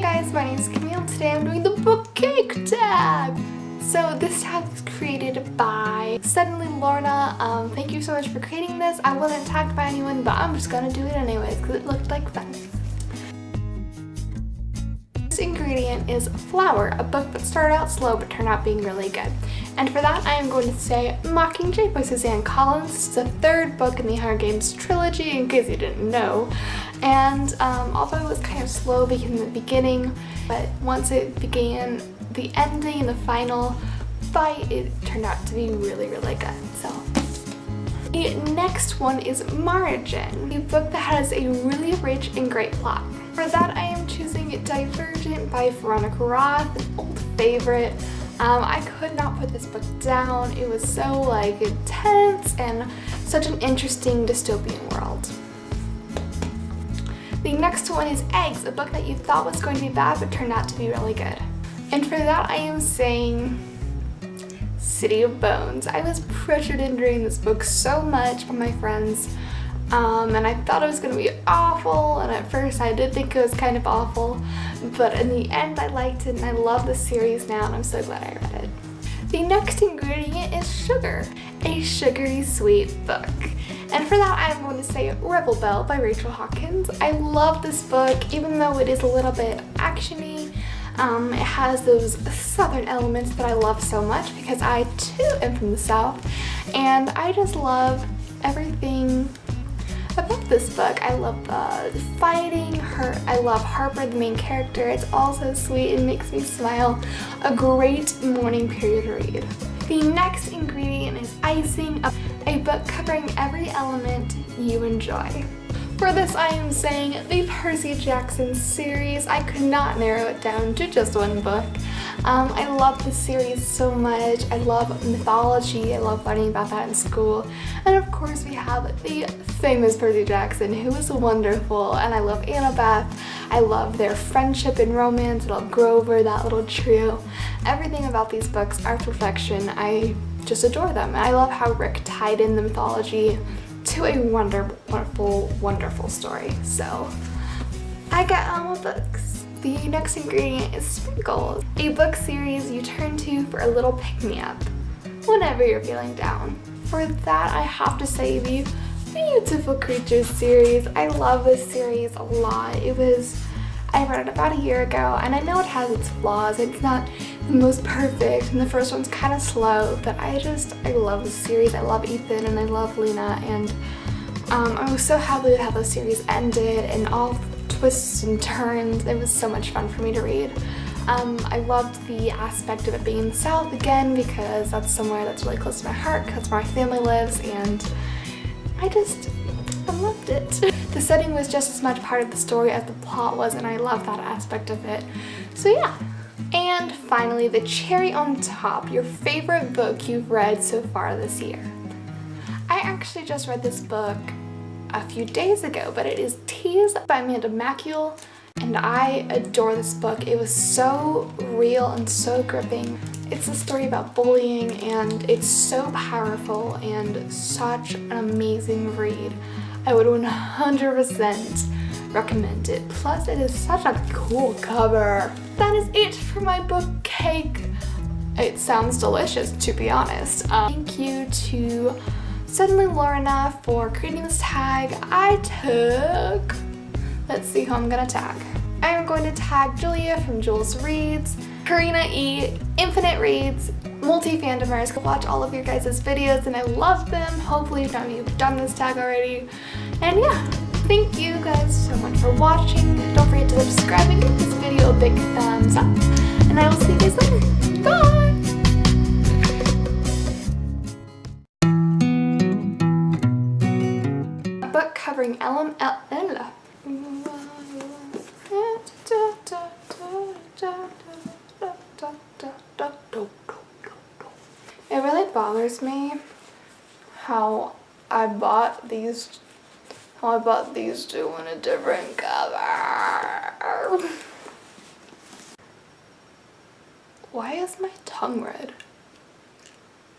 guys, my name is Camille. Today I'm doing the book cake tag. So this tag is created by Suddenly Lorna. Thank you so much for creating this. I wasn't tagged by anyone, but I'm just gonna do it anyways because it looked like fun. This ingredient is flour, a book that started out slow but turned out being really good. And for that I am going to say Mockingjay by Suzanne Collins. It's the third book in the Hunger Games trilogy, in case you didn't know. And although it was kind of slow in the beginning, but once it began, the ending and the final fight, it turned out to be really, really good. So the next one is Margin, a book that has a really rich and great plot. For that I am choosing Divergent by Veronica Roth, an old favorite. I could not put this book down. It was so intense and such an interesting dystopian world. The next one is Eggs, a book that you thought was going to be bad but turned out to be really good. And for that I am saying City of Bones. I was pressured into reading this book so much by my friends, and I thought it was going to be awful, and at first I did think it was kind of awful, but in the end I liked it and I love the series now and I'm so glad I read it. The next ingredient is sugar, a sugary sweet book. And for that I'm going to say Rebel Belle by Rachel Hawkins. I love this book even though it is a little bit actiony. It has those southern elements that I love so much because I too am from the South, and I just love everything about this book. I love the fighting, I love Harper, the main character. It's all so sweet and makes me smile. A great morning period read. The next ingredient is Icing, a book covering every element you enjoy. For this I am saying the Percy Jackson series. I could not narrow it down to just one book. I love this series so much. I love mythology. I love learning about that in school. And of course we have the famous Percy Jackson, who is wonderful. And I love Annabeth. I love their friendship and romance. I love Grover, that little trio. Everything about these books are perfection. I just adore them. I love how Rick tied in the mythology to a wonderful, wonderful story. So I got all my books. The next ingredient is Sprinkles, a book series you turn to for a little pick-me-up whenever you're feeling down. For that I have to say the Beautiful Creatures series. I love this series a lot. I read it about a year ago, and I know it has its flaws. It's not the most perfect, and the first one's kind of slow, but I love this series. I love Ethan and I love Lena, and I was so happy with how the series ended and all the twists and turns. It was so much fun for me to read. I loved the aspect of it being in the South again because that's somewhere that's really close to my heart because that's where my family lives, and I loved it. The setting was just as much part of the story as the plot was, and I love that aspect of it. So yeah. And finally, the cherry on top, your favorite book you've read so far this year. I actually just read this book a few days ago, but it is Tease by Amanda Macule, and I adore this book. It was so real and so gripping. It's a story about bullying, and it's so powerful and such an amazing read. I would 100% recommend it. Plus it is such a cool cover. That is it for my book cake. It sounds delicious, to be honest. Thank you to Suddenly Lorna for creating this tag. Let's see who I'm gonna tag. I am going to tag Julia from Julesreads, Karina E, Infinite Reads, Multifandomers. Watch all of your guys' videos and I love them. Hopefully none of you have done this tag already. And yeah, thank you guys so much for watching. Don't forget to subscribe and give this video a big thumbs up. And I will see you guys later. Bye! A book covering It really bothers me how I bought these two in a different cover. Why is my tongue red?